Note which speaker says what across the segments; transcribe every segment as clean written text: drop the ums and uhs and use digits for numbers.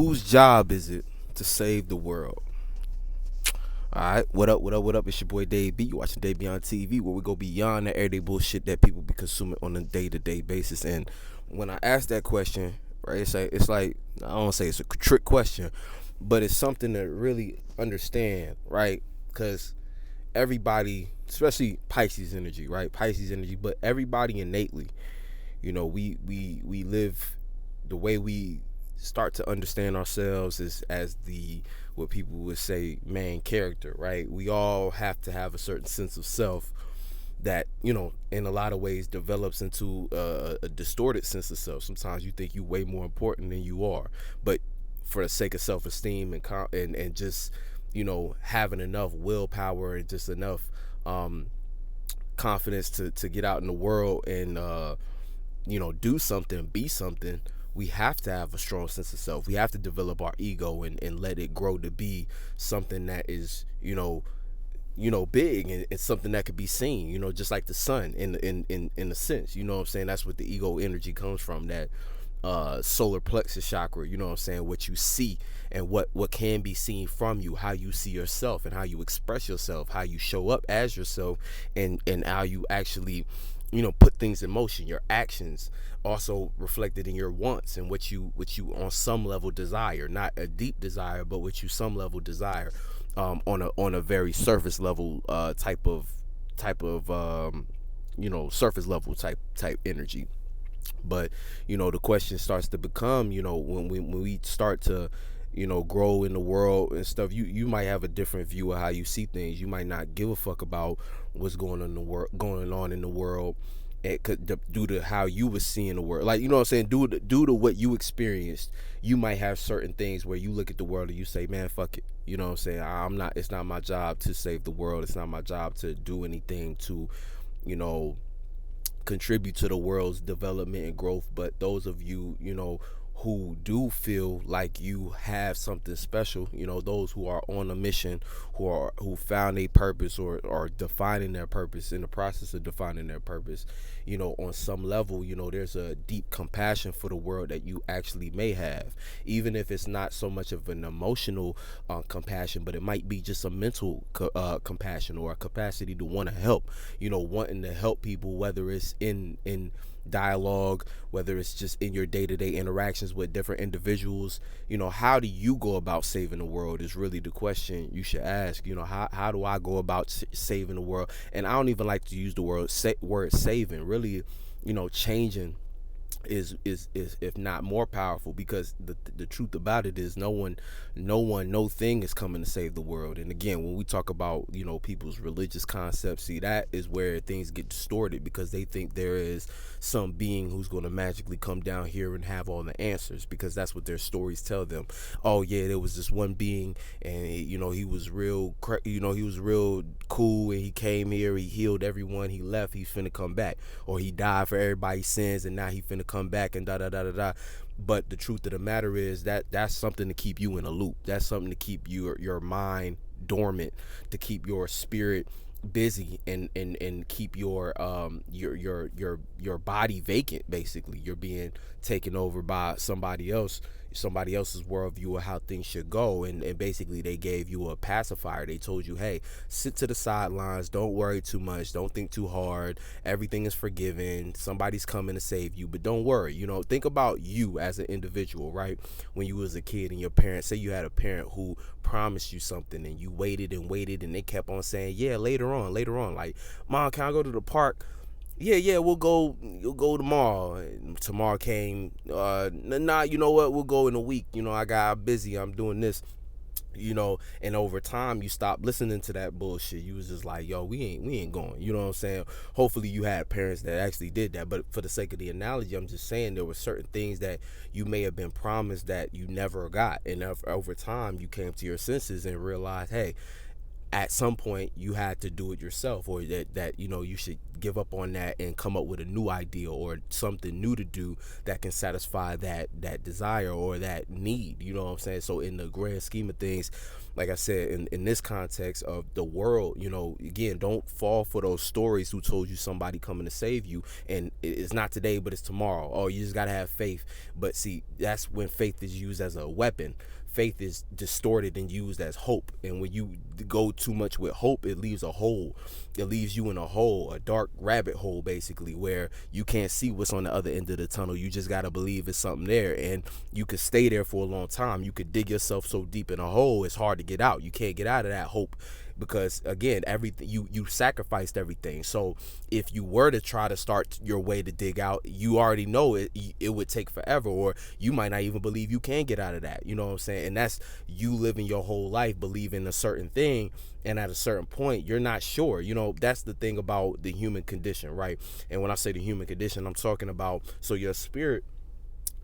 Speaker 1: Whose job is it to save the world? All right, what up, what up, what up? It's your boy Dave B. You watching Dave Beyond TV, where we go beyond the everyday bullshit that people be consuming on a day-to-day basis. And when I ask that question, right, it's like I don't say it's a trick question, but it's something to really understand, right? Because everybody, especially Pisces energy, right? Pisces energy, but everybody innately, we live the way we start to understand ourselves is as the what people would say main character, right? We all have to have a certain sense of self that in a lot of ways develops into a distorted sense of self. Sometimes you think you way more important than you are, but for the sake of self-esteem and just having enough willpower and just enough confidence to get out in the world and do something, be something. We have to have a strong sense of self. We have to develop our ego and let it grow to be something that is big, and something that could be seen, just like the sun in a sense. You know what I'm saying? That's what the ego energy comes from, that solar plexus chakra, you know what I'm saying? What you see and what can be seen from you, how you see yourself and how you express yourself, how you show up as yourself, and how you actually put things in motion. Your actions also reflected in your wants and what you on some level desire, not a deep desire, but what you some level desire, on a very surface level type of surface level type energy. But the question starts to become, when we start to grow in the world and stuff, you might have a different view of how you see things. You might not give a fuck about what's going on in the world. It could, due to how you were seeing the world, like, you know what I'm saying, due to what you experienced. You might have certain things where you look at the world and you say, man, fuck it. You know what I'm saying? It's not my job to save the world. It's not my job to do anything to contribute to the world's development and growth. But those of you, who do feel like you have something special, those who are on a mission, who found a purpose, or are defining their purpose, in the process of defining their purpose, on some level, there's a deep compassion for the world that you actually may have, even if it's not so much of an emotional compassion, but it might be just a mental compassion, or a capacity to want to help, wanting to help people, whether it's in dialogue, whether it's just in your day-to-day interactions with different individuals. How do you go about saving the world is really the question you should ask. How do I go about saving the world? And I don't even like to use the word saving. Really, changing is if not more powerful, because the truth about it is no thing is coming to save the world. And again, when we talk about people's religious concepts, see, that is where things get distorted, because they think there is some being who's going to magically come down here and have all the answers, because that's what their stories tell them. Oh yeah, there was this one being, and he was real cool, and he came here, he healed everyone, he left, he's finna come back, or he died for everybody's sins, and now he finna come back, and da da da da da. But the truth of the matter is that that's something to keep you in a loop. That's something to keep your mind dormant, to keep your spirit busy, and keep your body vacant. Basically, you're being taken over by somebody else's worldview of how things should go, and basically they gave you a pacifier. They told you, hey, sit to the sidelines, don't worry too much, don't think too hard, everything is forgiven, somebody's coming to save you, but don't worry. Think about you as an individual, right? When you was a kid and your parents, say you had a parent who promised you something, and you waited and waited, and they kept on saying, yeah, later on, like, mom, can I go to the park? Yeah, we'll go tomorrow. And tomorrow came, nah, you know what, we'll go in a week. I got busy, I'm doing this. And over time you stop listening to that bullshit. You was just like, yo, we ain't going. You know what I'm saying? Hopefully you had parents that actually did that, but for the sake of the analogy, I'm just saying there were certain things that you may have been promised that you never got, and over time you came to your senses and realized, hey, at some point you had to do it yourself, or that you should give up on that and come up with a new idea or something new to do that can satisfy that desire or that need. You know what I'm saying? So in the grand scheme of things, like I said, in this context of the world, again, don't fall for those stories who told you somebody coming to save you and it's not today but it's tomorrow. Oh, you just gotta have faith. But see, that's when faith is used as a weapon. Faith is distorted and used as hope, and when you go too much with hope, it leaves a hole. It leaves you in a hole, a dark rabbit hole, basically, where you can't see what's on the other end of the tunnel. You just gotta believe it's something there, and you could stay there for a long time. You could dig yourself so deep in a hole, it's hard to get out. You can't get out of that hope, because again, everything you sacrificed everything. So if you were to try to start your way to dig out, you already know it would take forever, or you might not even believe you can get out of that. You know what I'm saying? And that's you living your whole life believing a certain thing, and at a certain point you're not sure. That's the thing about the human condition, right? And when I say the human condition, I'm talking about, so your spirit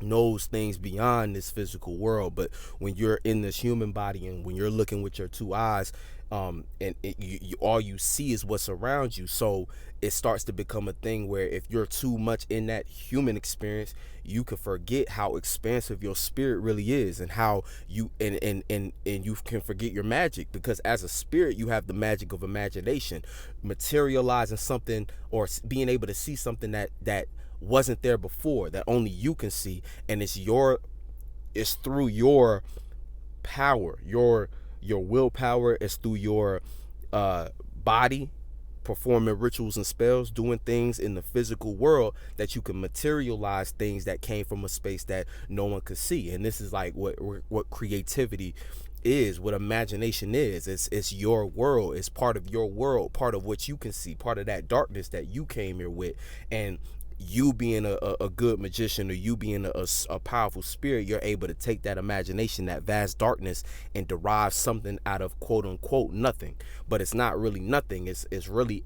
Speaker 1: knows things beyond this physical world, but when you're in this human body and when you're looking with your two eyes, all you see is what's around you. So it starts to become a thing where if you're too much in that human experience, you can forget how expansive your spirit really is, and how you and you can forget your magic, because as a spirit you have the magic of imagination, materializing something or being able to see something that wasn't there before, that only you can see, and it's through your power, your willpower. It's through your body performing rituals and spells, doing things in the physical world, that you can materialize things that came from a space that no one could see. And this is like what creativity is, what imagination is. It's your world. It's part of your world, part of what you can see, part of that darkness that you came here with. And you being a good magician, or you being a powerful spirit, you're able to take that imagination, that vast darkness, and derive something out of quote unquote nothing. But it's not really nothing. It's really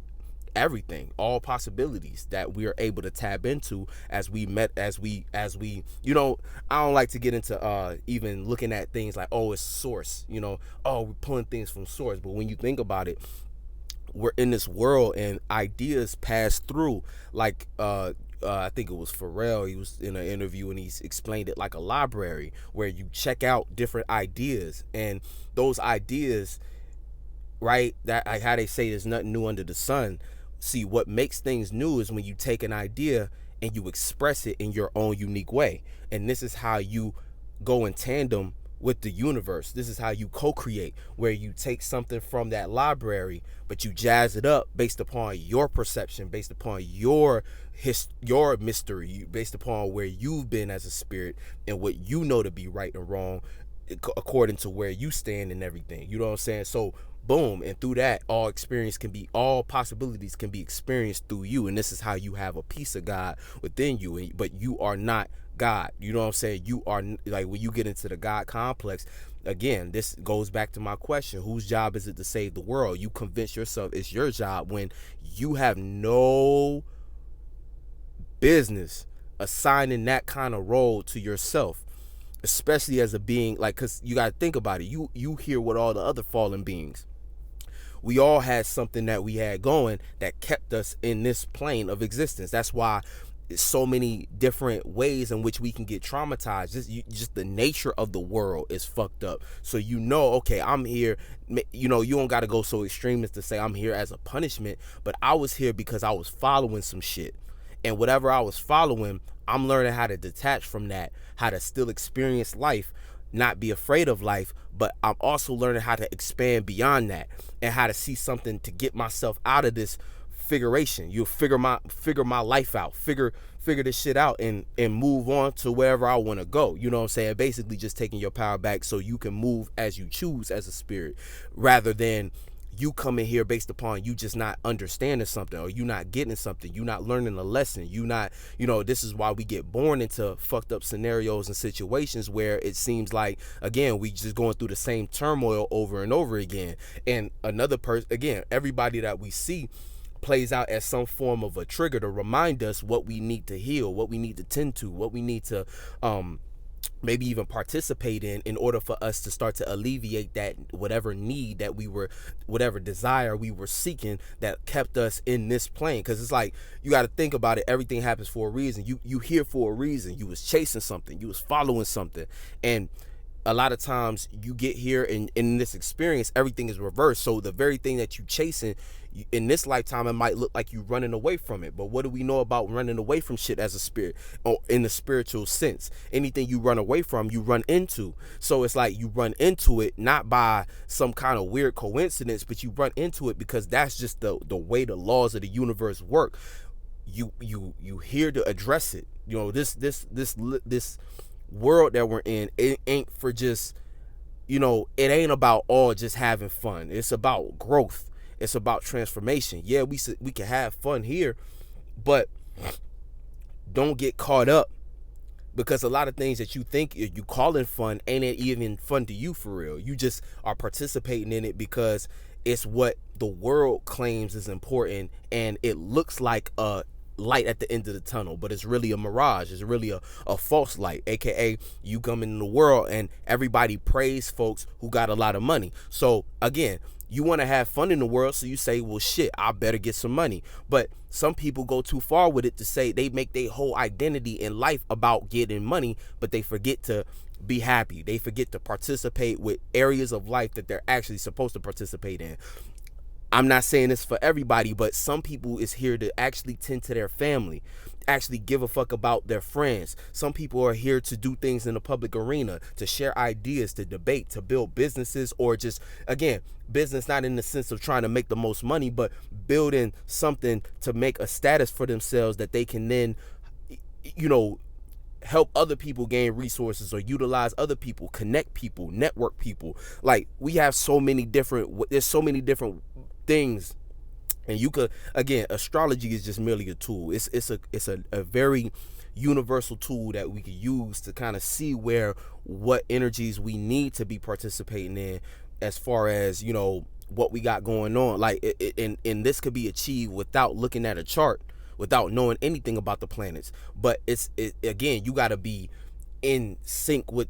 Speaker 1: everything, all possibilities that we are able to tap into as we I don't like to get into even looking at things like, oh, it's source, oh, we're pulling things from source. But when you think about it, we're in this world and ideas pass through, like I think it was Pharrell, he was in an interview and he's explained it like a library where you check out different ideas, and those ideas, right, that, like how they say there's nothing new under the sun. See, what makes things new is when you take an idea and you express it in your own unique way. And this is how you go in tandem with the universe. This is how you co-create, where you take something from that library, but you jazz it up based upon your perception, based upon your mystery, based upon where you've been as a spirit and what you know to be right and wrong according to where you stand and everything. You know what I'm saying? So boom, and through that, all possibilities can be experienced through you. And this is how you have a piece of God within you, but you are not God. You know what I'm saying? You are, like, when you get into the God complex, again, this goes back to my question: whose job is it to save the world? You convince yourself it's your job when you have no business assigning that kind of role to yourself, especially as a being, like, because you got to think about it. You hear what all the other fallen beings, we all had something that we had going that kept us in this plane of existence. That's why so many different ways in which we can get traumatized. Just the nature of the world is fucked up. So okay, I'm here. You don't got to go so extreme as to say I'm here as a punishment, but I was here because I was following some shit. And whatever I was following, I'm learning how to detach from that, how to still experience life, not be afraid of life, but I'm also learning how to expand beyond that and how to see something to get myself out of this figuration. You figure my life out, figure this shit out, and move on to wherever I want to go. You know what I'm saying? Basically just taking your power back so you can move as you choose as a spirit, rather than you coming here based upon you just not understanding something, or you not getting something, you not learning a lesson, this is why we get born into fucked up scenarios and situations where it seems like, again, we just going through the same turmoil over and over again. And another person, again, everybody that we see plays out as some form of a trigger to remind us what we need to heal, what we need to tend to, what we need to maybe even participate in order for us to start to alleviate that whatever need that we were, whatever desire we were seeking that kept us in this plane. Because it's like, you got to think about it, everything happens for a reason. You here for a reason. You was chasing something, you was following something. And a lot of times you get here and in this experience everything is reversed. So the very thing that you chasing in this lifetime, it might look like you running away from it. But what do we know about running away from shit as a spirit, or in the spiritual sense? Anything you run away from, you run into. So it's like you run into it not by some kind of weird coincidence, but you run into it because that's just the way the laws of the universe work. You here to address it. You know, this world that we're in, it ain't for just, you know, it ain't about all just having fun. It's about growth. It's about transformation. Yeah, we can have fun here, but don't get caught up, because a lot of things that you think you calling fun ain't even fun to you for real. You just are participating in it because it's what the world claims is important, and it looks like a light at the end of the tunnel, but it's really a mirage. It's really a false light, aka you come in the world and everybody praise folks who got a lot of money. So again, you want to have fun in the world, so you say, well shit, I better get some money. But some people go too far with it to say they make their whole identity in life about getting money, but they forget to be happy. They forget to participate with areas of life that they're actually supposed to participate in. I'm not saying this for everybody, but some people is here to actually tend to their family, actually give a fuck about their friends. Some people are here to do things in the public arena, to share ideas, to debate, to build businesses, or just, again, business not in the sense of trying to make the most money, but building something to make a status for themselves that they can then, you know, help other people gain resources, or utilize other people, connect people, network people. Like, we have so many different, there's so many different things. And you could, again, astrology is just merely a tool. It's a very universal tool that we could use to kind of see what energies we need to be participating in, as far as, you know, what we got going on. Like, and this could be achieved without looking at a chart, without knowing anything about the planets. But again, you got to be in sync with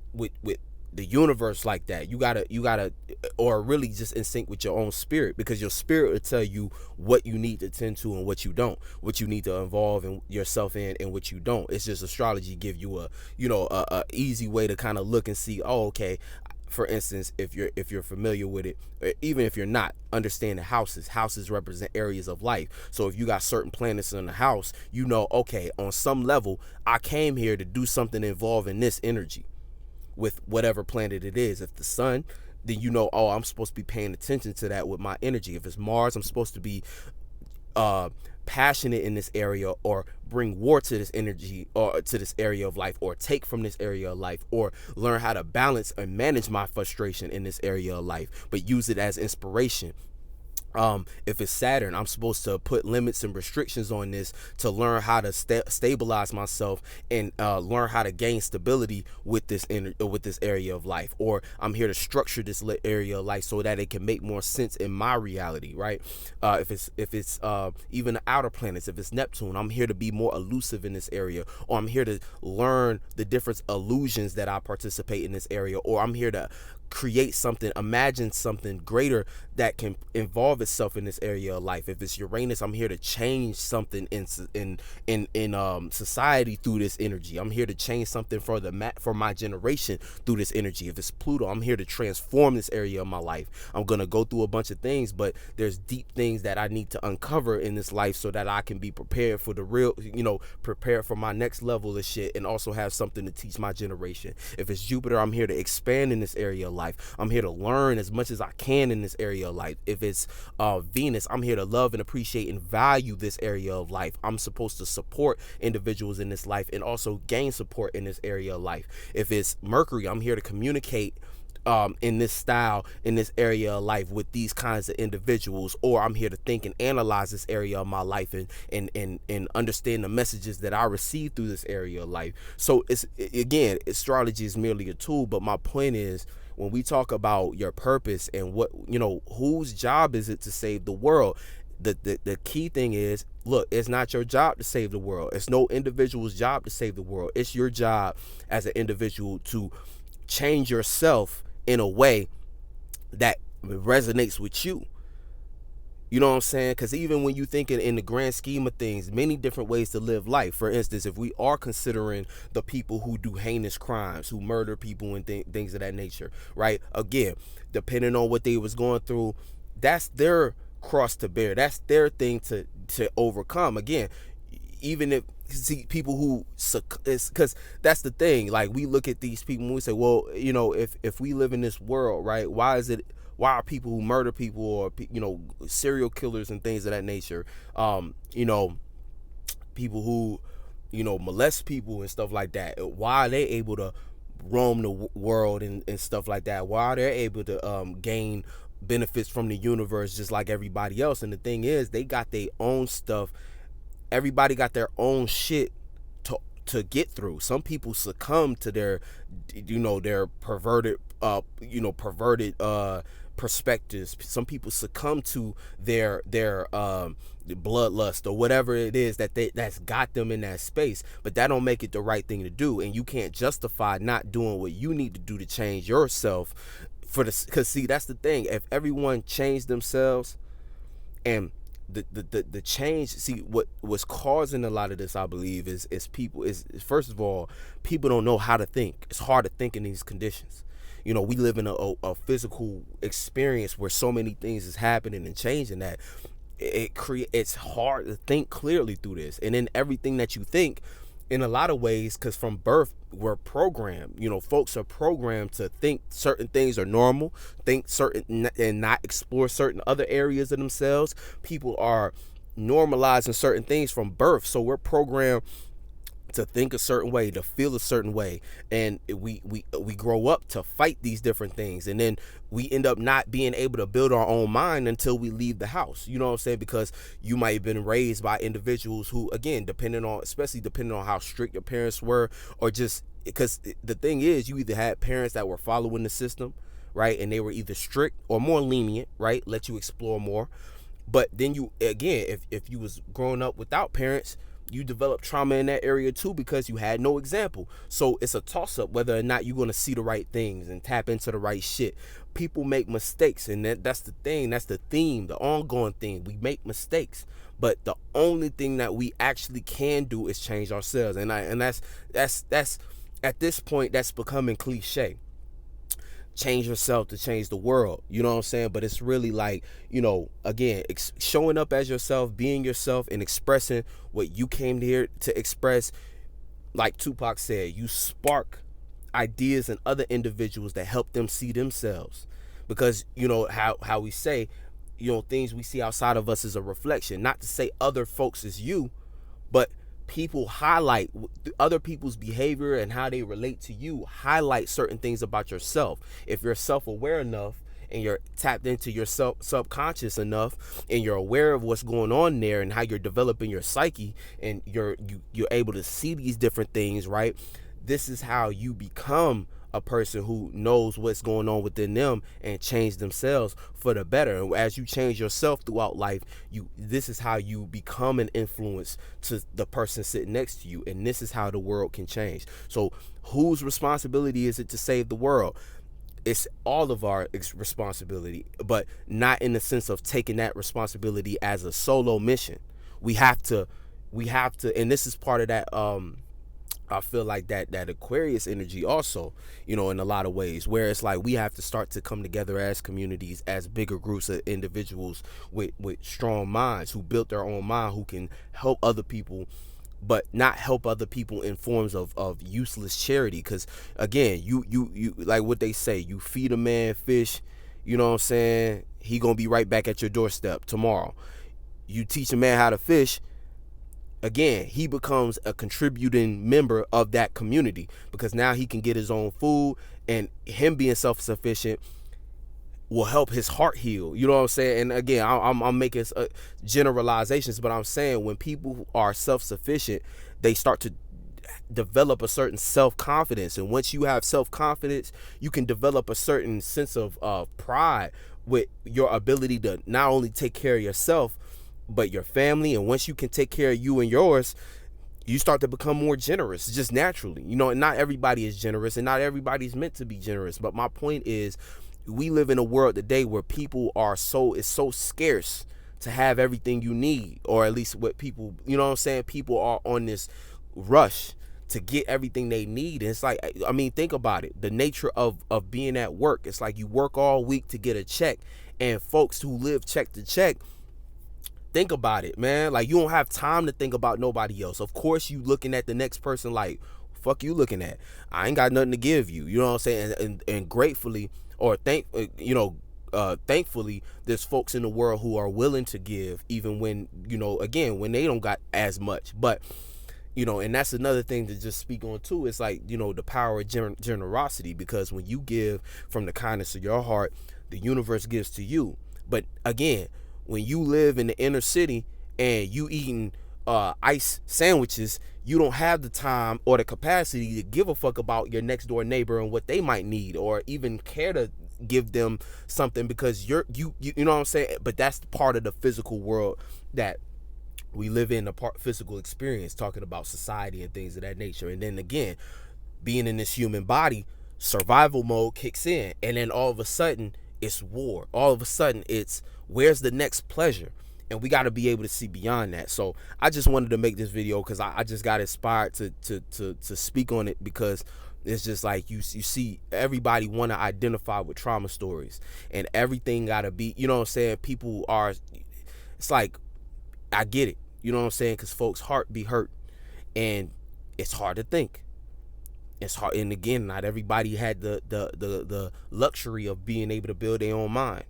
Speaker 1: the universe like that. You gotta, or really just in sync with your own spirit, because your spirit will tell you what you need to tend to and what you don't, what you need to involve in yourself in and what you don't. It's just astrology give you a easy way to kind of look and see, oh, okay. For instance, if you're familiar with it, or even if you're not, understanding houses represent areas of life. So if you got certain planets in the house, you know, okay, on some level, I came here to do something involving this energy with whatever planet it is. If the sun, then you know, oh, I'm supposed to be paying attention to that with my energy. If it's Mars, I'm supposed to be passionate in this area, or bring war to this energy, or to this area of life, or take from this area of life, or learn how to balance and manage my frustration in this area of life, but use it as inspiration. If it's Saturn, I'm supposed to put limits and restrictions on this to learn how to stabilize myself, and learn how to gain stability with this area of life. Or I'm here to structure this area of life so that it can make more sense in my reality, right? If it's even the outer planets, if it's Neptune, I'm here to be more elusive in this area, or I'm here to learn the different illusions that I participate in this area, or I'm here to create something, imagine something greater that can involve itself in this area of life. If it's Uranus, I'm here to change something in society through this energy. I'm here to change something for my generation through this energy. If it's Pluto, I'm here to transform this area of my life. I'm gonna go through a bunch of things, but there's deep things that I need to uncover in this life so that I can be prepared for the real, you know, prepared for my next level of shit, and also have something to teach my generation. If it's Jupiter, I'm here to expand in this area of life. I'm here to learn as much as I can in this area of life. If it's Venus, I'm here to love and appreciate and value this area of life. I'm supposed to support individuals in this life and also gain support in this area of life. If it's Mercury, I'm here to communicate in this style, in this area of life with these kinds of individuals. Or I'm here to think and analyze this area of my life, and understand the messages that I receive through this area of life. So it's, again, astrology is merely a tool, but my point is, when we talk about your purpose and what, you know, whose job is it to save the world, the key thing is, look, it's not your job to save the world. It's no individual's job to save the world. It's your job as an individual to change yourself in a way that resonates with you. You know what I'm saying? Because even when you think in the grand scheme of things, many different ways to live life. For instance, if we are considering the people who do heinous crimes, who murder people and things of that nature, right? Again, depending on what they was going through, that's their cross to bear. That's their thing to overcome. Again, even if see people who, because that's the thing. Like, we look at these people and we say, well, you know, if we live in this world, right? Why are people who murder people, or, you know, serial killers and things of that nature, you know, people who, you know, molest people and stuff like that, why are they able to roam the world and stuff like that? Why are they able to gain benefits from the universe just like everybody else? And the thing is, they got their own stuff. Everybody got their own shit to get through. Some people succumb to their, you know, their perverted perspectives. Some people succumb to their bloodlust or whatever it is that's got them in that space. But that don't make it the right thing to do, and you can't justify not doing what you need to do to change yourself because see, that's the thing. If everyone changed themselves, and the change, see, what was causing a lot of this, I believe, is people is first of all, people don't know how to think. It's hard to think in these conditions. You know, we live in a physical experience where so many things is happening and changing that it's hard to think clearly through this. And then everything that you think, in a lot of ways, because from birth we're programmed. You know, folks are programmed to think certain things are normal, think certain, and not explore certain other areas of themselves. People are normalizing certain things from birth, so we're programmed to think a certain way, to feel a certain way, and we grow up to fight these different things, and then we end up not being able to build our own mind until we leave the house. You know what I'm saying? Because you might have been raised by individuals who, again, especially depending on how strict your parents were, or just because the thing is, you either had parents that were following the system, right, and they were either strict or more lenient, right, let you explore more. But then you, again, if you was growing up without parents, you develop trauma in that area too, because you had no example. So it's a toss-up whether or not you're going to see the right things and tap into the right shit. People make mistakes, and that's the thing. That's the theme, the ongoing thing. We make mistakes, but the only thing that we actually can do is change ourselves. And that's at this point, that's becoming cliche. Change yourself to change the world. You know what I'm saying? But it's really like, you know, again, showing up as yourself, being yourself, and expressing what you came here to express. Like Tupac said, you spark ideas in other individuals that help them see themselves. Because, you know, how we say, you know, things we see outside of us is a reflection. Not to say other folks is you, but people highlight other people's behavior and how they relate to you, highlight certain things about yourself. If you're self-aware enough and you're tapped into your subconscious enough, and you're aware of what's going on there and how you're developing your psyche, and you're able to see these different things, right? This is how you become a person who knows what's going on within them and change themselves for the better. And as you change yourself throughout life, this is how you become an influence to the person sitting next to you, and this is how the world can change. So whose responsibility is it to save the world? It's all of our responsibility, but not in the sense of taking that responsibility as a solo mission. We have to, and this is part of that, I feel like that Aquarius energy also, you know, in a lot of ways, where it's like we have to start to come together as communities, as bigger groups of individuals with strong minds, who built their own mind, who can help other people, but not help other people in forms of useless charity. Because again, you like what they say, you feed a man fish, you know what I'm saying, he gonna be right back at your doorstep tomorrow. You teach a man how to fish, again, he becomes a contributing member of that community, because now he can get his own food, and him being self-sufficient will help his heart heal. You know what I'm saying? And again, I'm making generalizations, but I'm saying when people are self-sufficient, they start to develop a certain self-confidence. And once you have self-confidence, you can develop a certain sense of pride with your ability to not only take care of yourself, but your family, and once you can take care of you and yours, you start to become more generous just naturally. And not everybody is generous, and not everybody's meant to be generous. But my point is, we live in a world today where people are it's so scarce to have everything you need, or at least what people, people are on this rush to get everything they need. And it's like, I mean, think about it. The nature of being at work, it's like you work all week to get a check, and folks who live check to check, think about it, man. Like, you don't have time to think about nobody else. Of course, you looking at the next person like, fuck you looking at? I ain't got nothing to give you. You know what I'm saying? And gratefully, or thankfully, there's folks in the world who are willing to give, even when, again, when they don't got as much. But, and that's another thing to just speak on too. It's like, the power of generosity, because when you give from the kindness of your heart, the universe gives to you. But again, when you live in the inner city and you eating ice sandwiches, you don't have the time or the capacity to give a fuck about your next door neighbor and what they might need, or even care to give them something, because you know what I'm saying? But that's part of the physical world that we live in, a physical experience, talking about society and things of that nature. And then again, being in this human body, survival mode kicks in, and then all of a sudden it's war. All of a sudden it's, where's the next pleasure? And we got to be able to see beyond that. So I just wanted to make this video because I just got inspired to speak on it, because it's just like you see everybody want to identify with trauma stories, and everything got to be, people are, it's like, I get it, because folks' heart be hurt, and it's hard to think. It's hard, and again, not everybody had the luxury of being able to build their own mind,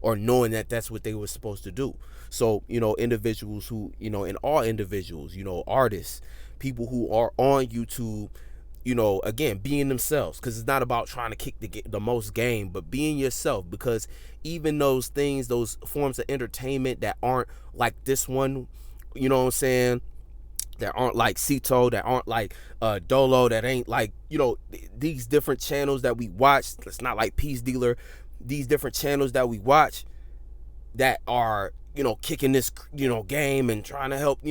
Speaker 1: or knowing that that's what they were supposed to do. So, individuals who, and all individuals, artists, people who are on YouTube, again, being themselves, because it's not about trying to kick the most game, but being yourself. Because even those things, those forms of entertainment that aren't like this one, that aren't like Cito, that aren't like Dolo, that ain't like, these different channels that we watch, it's not like Peace Dealer, these different channels that we watch that are, kicking this, game and trying to help,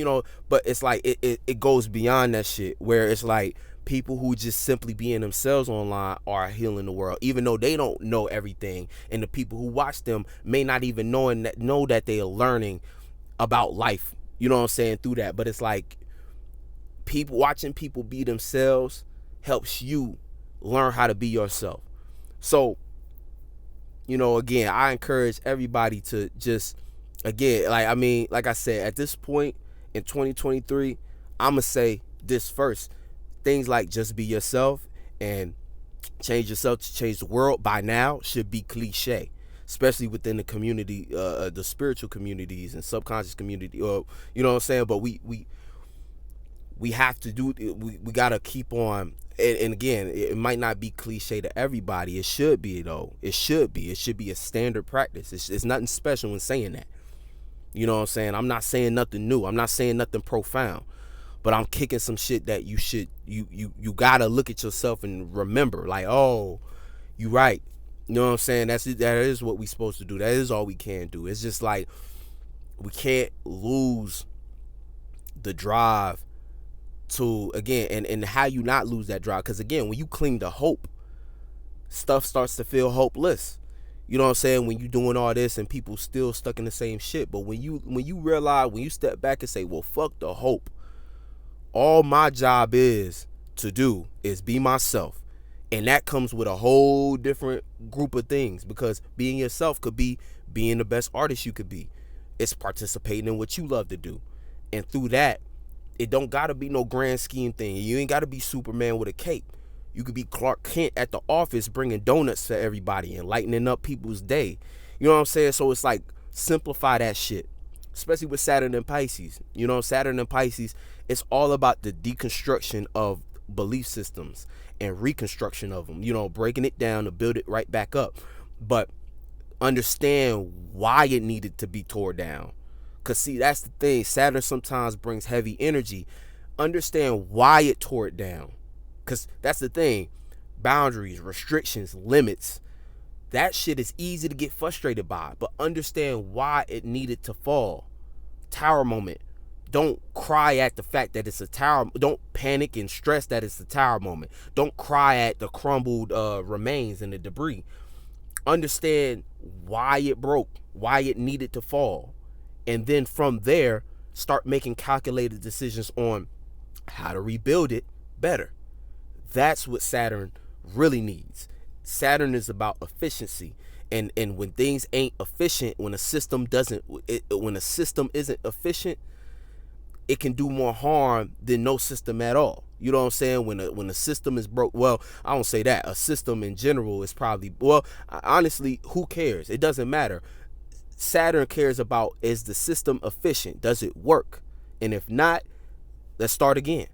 Speaker 1: but it's like, it goes beyond that shit, where it's like, people who just simply being themselves online are healing the world, even though they don't know everything, and the people who watch them may not even know that they are learning about life, through that. But it's like, watching people be themselves helps you learn how to be yourself. So, again, I encourage everybody to just, again, like I said, at this point in 2023, I'm gonna say this first. Things like just be yourself and change yourself to change the world by now should be cliche, especially within the community, the spiritual communities and subconscious community, or but we have to do, we gotta keep on. And again, it might not be cliche to everybody. It should be, though. It should be a standard practice. It's nothing special in saying that. I'm not saying nothing new. I'm not saying nothing profound. But I'm kicking some shit that you gotta look at yourself and remember, like, oh, you right. You know what I'm saying? That is what we supposed to do. That is all we can do. It's just like, we can't lose the drive to, again, and how you not lose that drive. Because again, when you cling to hope, stuff starts to feel hopeless. You know what I'm saying? When you doing all this and people still stuck in the same shit. But when you realize, when you step back and say, well, fuck the hope. All my job is to do is be myself. And that comes with a whole different group of things, because being yourself could be being the best artist you could be. It's participating in what you love to do. And through that, it don't gotta be no grand scheme thing. You ain't gotta be Superman with a cape. You could be Clark Kent at the office bringing donuts to everybody and lightening up people's day. You know what I'm saying? So it's like, simplify that shit. Especially with Saturn and Pisces. Saturn and Pisces, it's all about the deconstruction of belief systems and reconstruction of them, breaking it down to build it right back up. But understand why it needed to be tore down. Because, see, that's the thing. Saturn sometimes brings heavy energy. Understand why it tore it down. Because that's the thing. Boundaries, restrictions, limits. That shit is easy to get frustrated by. But understand why it needed to fall. tower moment. Don't cry at the fact that it's a tower. Don't panic and stress that it's a tower moment. Don't cry at the crumbled remains and the debris. Understand why it broke, why it needed to fall. And then from there, start making calculated decisions on how to rebuild it better. That's what Saturn really needs. Saturn is about efficiency. And when things ain't efficient, when a system isn't efficient, it can do more harm than no system at all. You know what I'm saying? When a system is broke, well, I don't say that. A system in general is probably, well, honestly, who cares? It doesn't matter. Saturn cares about, is the system efficient? Does it work? And if not, let's start again.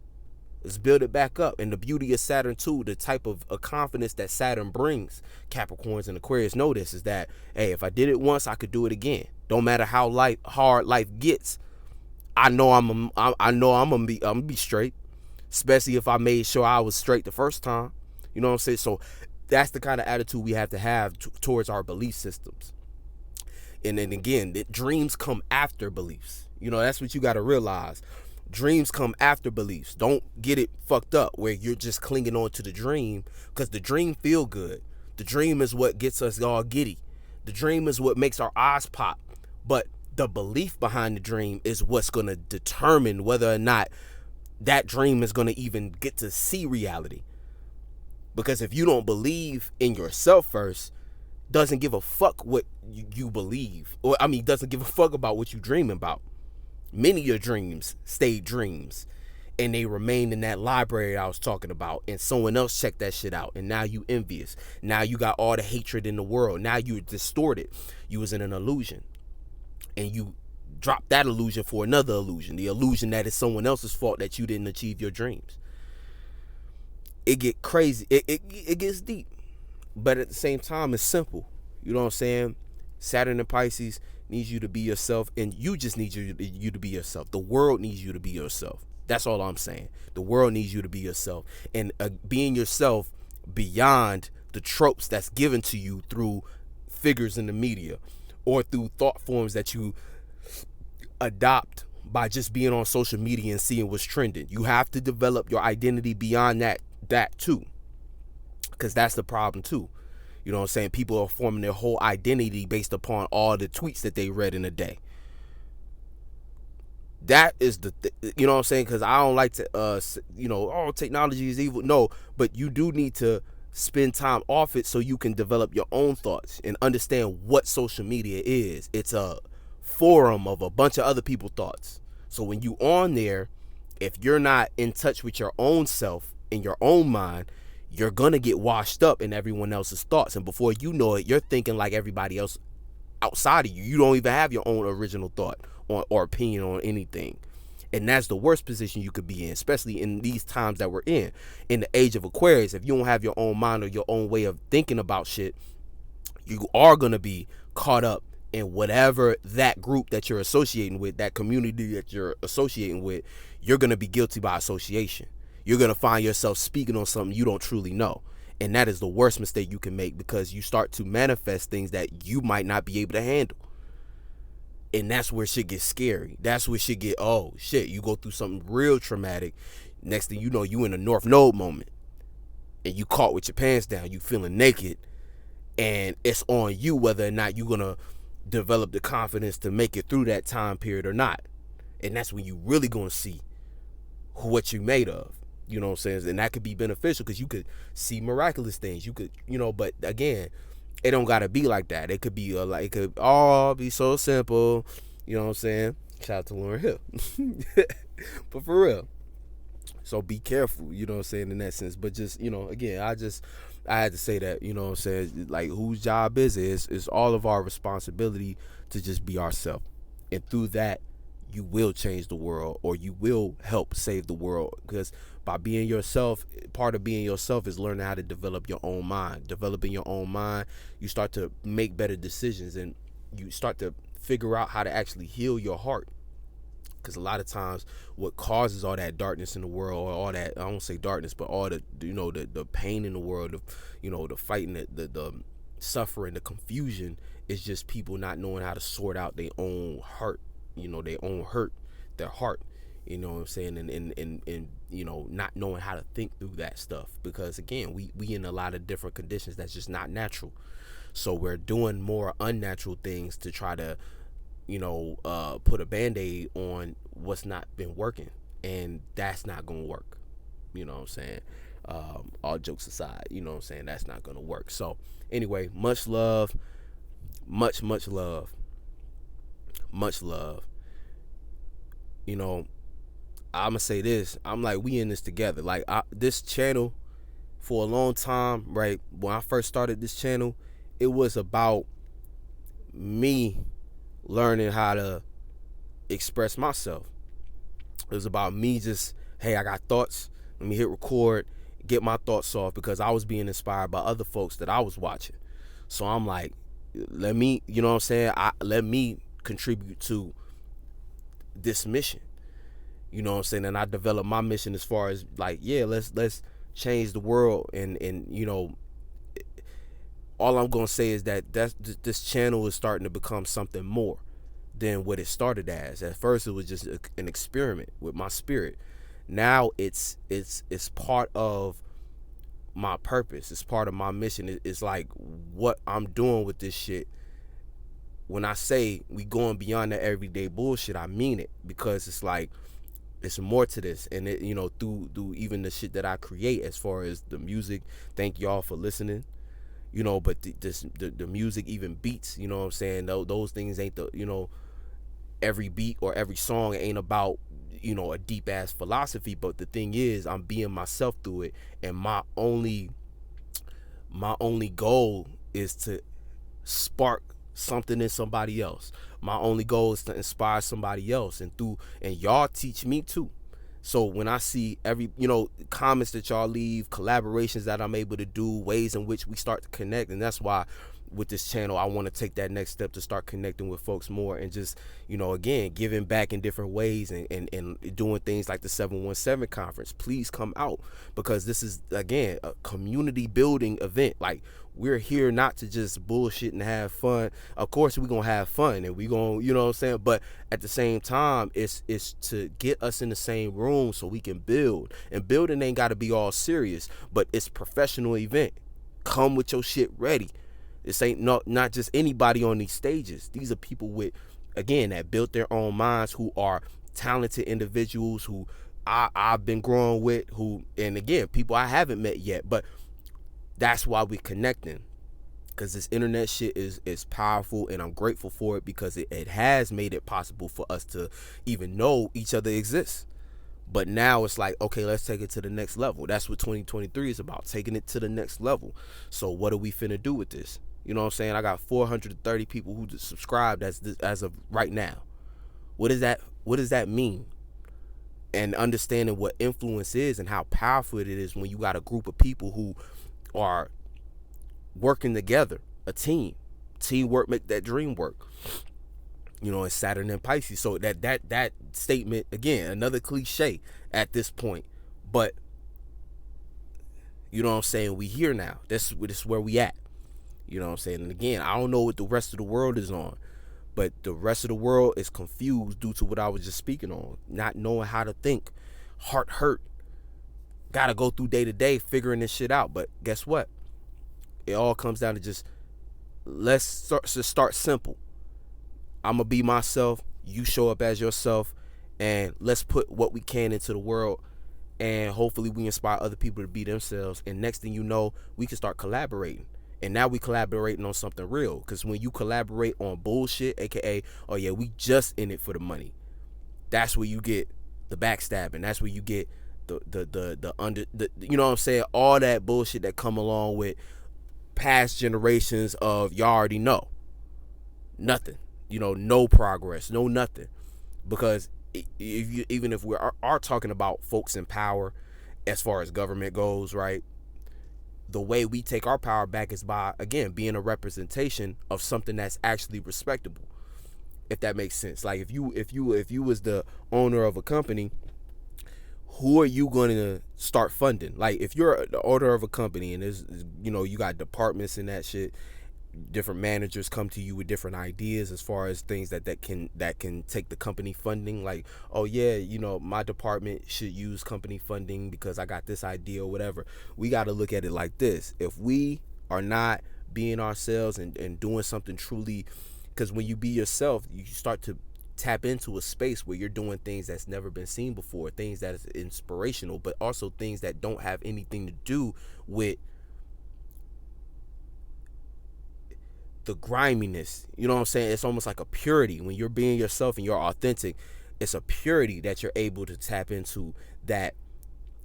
Speaker 1: Let's build it back up. And the beauty of Saturn too, the type of confidence that Saturn brings, Capricorns and Aquarius know this, is that, hey, if I did it once, I could do it again. Don't matter how hard life gets. I know I'm gonna be straight, especially if I made sure I was straight the first time. You know what I'm saying? So that's the kind of attitude we have to have towards our belief systems. And then again, dreams come after beliefs. You know, that's what you got to realize. Dreams come after beliefs. Don't get it fucked up where you're just clinging on to the dream, because the dream feel good. The dream is what gets us all giddy. The dream is what makes our eyes pop. But the belief behind the dream is what's going to determine whether or not that dream is going to even get to see reality. Because if you don't believe in yourself first, doesn't give a fuck what you believe, or doesn't give a fuck about what you dream about. Many of your dreams stay dreams, and they remain in that library I was talking about, and someone else checked that shit out, and now you envious. Now you got all the hatred in the world. Now you distorted. You was in an illusion, and you dropped that illusion for another illusion, the illusion that it's someone else's fault that you didn't achieve your dreams. It get crazy. It gets deep. But at the same time, it's simple. You know what I'm saying? Saturn and Pisces needs you to be yourself, and you just need you to be yourself. The world needs you to be yourself. That's all I'm saying. The world needs you to be yourself. And being yourself beyond the tropes that's given to you through figures in the media or through thought forms that you adopt by just being on social media and seeing what's trending. You have to develop your identity beyond that too. Because that's the problem too. You know what I'm saying? People are forming their whole identity based upon all the tweets that they read in a day. That is you know what I'm saying? Because I don't like to, technology is evil. No, but you do need to spend time off it so you can develop your own thoughts and understand what social media is. It's a forum of a bunch of other people's thoughts. So when you on there, if you're not in touch with your own self in your own mind, you're going to get washed up in everyone else's thoughts. And before you know it, you're thinking like everybody else outside of you. You don't even have your own original thought or opinion on anything. And that's the worst position you could be in, especially in these times that we're in the age of Aquarius. If you don't have your own mind or your own way of thinking about shit, you are going to be caught up in whatever that group that you're associating with, that community that you're associating with. You're going to be guilty by association. You're going to find yourself speaking on something you don't truly know. And that is the worst mistake you can make, because you start to manifest things that you might not be able to handle. And that's where shit gets scary. That's where shit get, oh shit, you go through something real traumatic. Next thing you know, you in a North Node moment. And you caught with your pants down. You feeling naked. And it's on you whether or not you're going to develop the confidence to make it through that time period or not. And that's when you really going to see what you made of. You know what I'm saying? And that could be beneficial because you could see miraculous things. You could, but again, it don't got to be like that. It could be it could all be so simple. You know what I'm saying? Shout out to Lauren Hill. But for real. So be careful, you know what I'm saying, in that sense. But just, again, I had to say that, you know what I'm saying? Like, whose job is it? It's all of our responsibility to just be ourselves. And through that, you will change the world, or you will help save the world. Because by being yourself, part of being yourself is learning how to develop your own mind. Developing your own mind, you start to make better decisions, and you start to figure out how to actually heal your heart. Because a lot of times what causes all that darkness in the world, or all that, I don't say darkness, but all the, the pain in the world, the fighting, the suffering, the confusion, is just people not knowing how to sort out their own heart. their own hurt, their heart, you know what I'm saying, and not knowing how to think through that stuff, because again, we in a lot of different conditions that's just not natural. So we're doing more unnatural things to try to put a band-aid on what's not been working, and that's not gonna work. You know what I'm saying? All jokes aside, you know what I'm saying, that's not gonna work. So anyway, much love, much love, much love. I'm gonna say this, I'm like, we in this together. Like, this channel, for a long time, right, when I first started this channel, it was about me learning how to express myself. It was about me just, hey, I got thoughts, let me hit record, get my thoughts off, because I was being inspired by other folks that I was watching. So I'm like, let me, you know what I'm saying, let me contribute to this mission. You know what I'm saying? And I developed my mission as far as like, yeah, let's change the world. And all I'm gonna say is that this channel is starting to become something more than what it started as. At first, it was just an experiment with my spirit. Now it's part of my purpose. It's part of my mission. It's like what I'm doing with this shit. When I say we going beyond the everyday bullshit, I mean it, because it's like, it's more to this. And it, through even the shit that I create, as far as the music, thank y'all for listening. But the music, even beats, you know what I'm saying, those things ain't every beat or every song ain't about a deep ass philosophy. But the thing is, I'm being myself through it, and my only goal is to spark something in somebody else. My only goal is to inspire somebody else, and y'all teach me too. So when I see every comments that y'all leave, collaborations that I'm able to do, ways in which we start to connect, and that's why with this channel I want to take that next step to start connecting with folks more, and just again, giving back in different ways, and doing things like the 717 conference. Please come out, because this is, again, a community building event. Like, we're here not to just bullshit and have fun. Of course we're gonna have fun, and we gonna, you know what I'm saying, but at the same time, it's to get us in the same room so we can build. And building ain't gotta be all serious, but it's a professional event. Come with your shit ready. This ain't not just anybody on these stages. These are people with, again, that built their own minds, who are talented individuals, who I've been growing with, and again, people I haven't met yet. But that's why we're connecting, because this internet shit is powerful, and I'm grateful for it, because it has made it possible for us to even know each other exists. But now it's like, okay, let's take it to the next level. That's what 2023 is about, taking it to the next level. So what are we finna do with this? You know what I'm saying? I got 430 people who just subscribed as of right now. What does that mean? And understanding what influence is and how powerful it is when you got a group of people who are working together, a team. Teamwork make that dream work. It's Saturn and Pisces. So that statement, again, another cliche at this point, but you know what I'm saying, we here now. This is where we at. You know what I'm saying? And again, I don't know what the rest of the world is on, but the rest of the world is confused due to what I was just speaking on, not knowing how to think, heart hurt, gotta go through day to day figuring this shit out. But guess what? It all comes down to just, let's start simple. I'm gonna be myself, you show up as yourself, and let's put what we can into the world, and hopefully we inspire other people to be themselves. And next thing you know, we can start collaborating. And now we collaborating on something real, because when you collaborate on bullshit, aka, oh yeah, we just in it for the money, that's where you get the backstabbing. That's where you get the you know what I'm saying, all that bullshit that come along with past generations of, y'all already know nothing, no progress, no nothing. Because even if we are talking about folks in power, as far as government goes, right, the way we take our power back is by, again, being a representation of something that's actually respectable, if that makes sense. Like, if you was the owner of a company, who are you going to start funding? Like, if you're the owner of a company and there's, you got departments and that shit, different managers come to you with different ideas as far as things that can take the company funding. Like, oh yeah, my department should use company funding because I got this idea or whatever. We got to look at it like this: if we are not being ourselves and doing something truly, because when you be yourself, you start to tap into a space where you're doing things that's never been seen before, things that is inspirational, but also things that don't have anything to do with the griminess. You know what I'm saying? It's almost like a purity. When you're being yourself and you're authentic, it's a purity that you're able to tap into that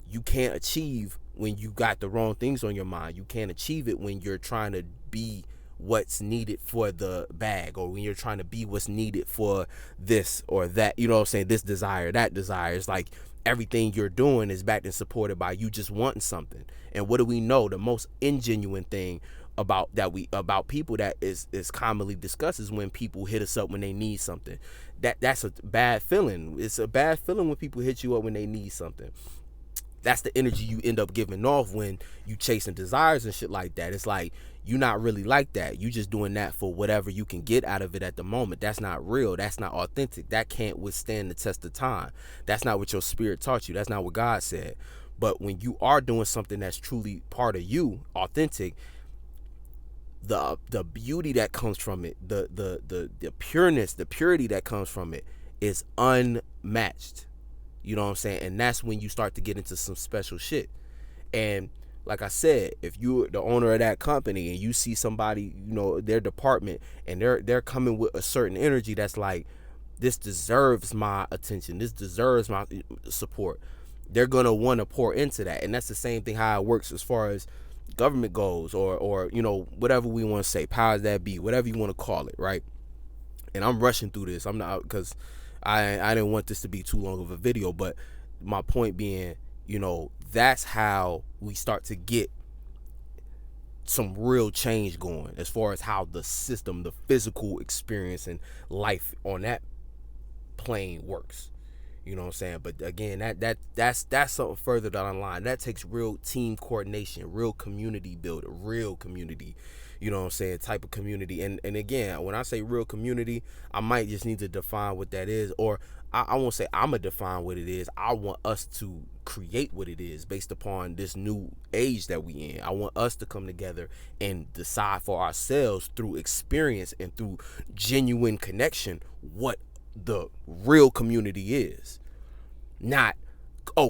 Speaker 1: you can't achieve when you got the wrong things on your mind. You can't achieve it when you're trying to be what's needed for the bag, or when you're trying to be what's needed for this or that. You know what I'm saying? This desire, that desire. It's like everything you're doing is backed and supported by you just wanting something. And what do we know? The most ingenuine thing about people that is commonly discussed is when people hit us up when they need something. That's a bad feeling. It's a bad feeling when people hit you up when they need something. That's the energy you end up giving off when you chasing desires and shit like that. It's like, you're not really like that. You just doing that for whatever you can get out of it at the moment. That's not real. That's not authentic. That can't withstand the test of time. That's not what your spirit taught you. That's not what God said. But when you are doing something that's truly part of you, authentic, the beauty that comes from it, the pureness, the purity that comes from it is unmatched. You know what I'm saying? And that's when you start to get into some special shit. And like I said, if you're the owner of that company and you see somebody, their department, and they're coming with a certain energy that's like, this deserves my attention, this deserves my support, they're gonna want to pour into that. And that's the same thing how it works as far as government goes, or whatever we want to say, powers that be, whatever you want to call it, right? And I'm rushing through this. I'm not, because I didn't want this to be too long of a video, but my point being, that's how we start to get some real change going as far as how the system, the physical experience and life on that plane works. You know what I'm saying? But again, that's something further down the line. That takes real team coordination, real community building, real community, you know what I'm saying, type of community. And again, when I say real community, I might just need to define what that is, or I won't say I'm gonna define what it is. I want us to create what it is based upon this new age that we in. I want us to come together and decide for ourselves through experience and through genuine connection what the real community is. Not,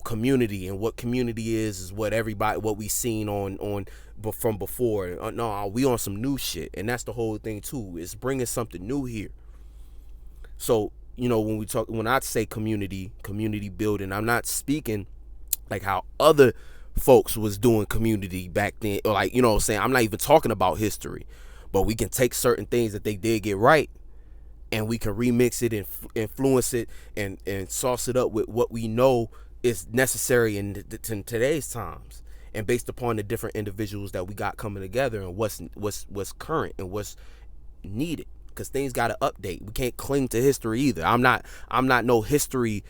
Speaker 1: community, and what community is what we seen on from before. No, we on some new shit. And that's the whole thing too, is bringing something new here. So when I say community building, I'm not speaking like how other folks was doing community back then, or like, what I'm saying, I'm not even talking about history, but we can take certain things that they did get right, and we can remix it and influence it and sauce it up with what we know is necessary in today's times, and based upon the different individuals that we got coming together, and what's current and what's needed. Because things got to update. We can't cling to history either. I'm not no history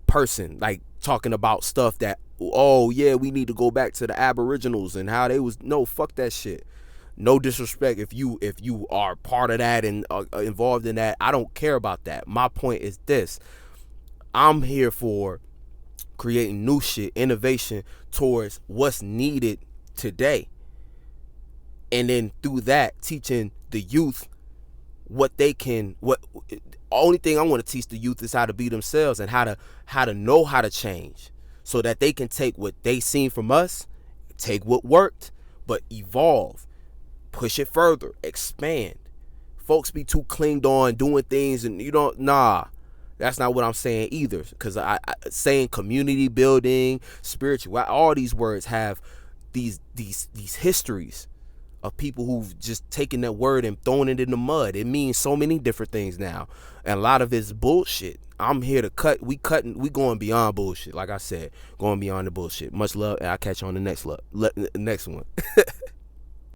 Speaker 1: person, like talking about stuff that, oh yeah, we need to go back to the Aboriginals and how they was. No, fuck that shit. No disrespect if you are part of that and involved in that. I don't care about that. My point is this: I'm here for creating new shit, innovation towards what's needed today, and then through that teaching the youth what they can. Only thing I want to teach the youth is how to be themselves, and how to know how to change, so that they can take what they seen from us, take what worked, but evolve, push it further, expand. Folks be too clinged on doing things, and that's not what I'm saying either. Because I saying community building, spiritual, all these words have these histories of people who've just taken that word and thrown it in the mud. It means so many different things now, and a lot of it's bullshit. I'm here to cut. We going beyond bullshit. Like I said, going beyond the bullshit. Much love, and I'll catch you on the next one.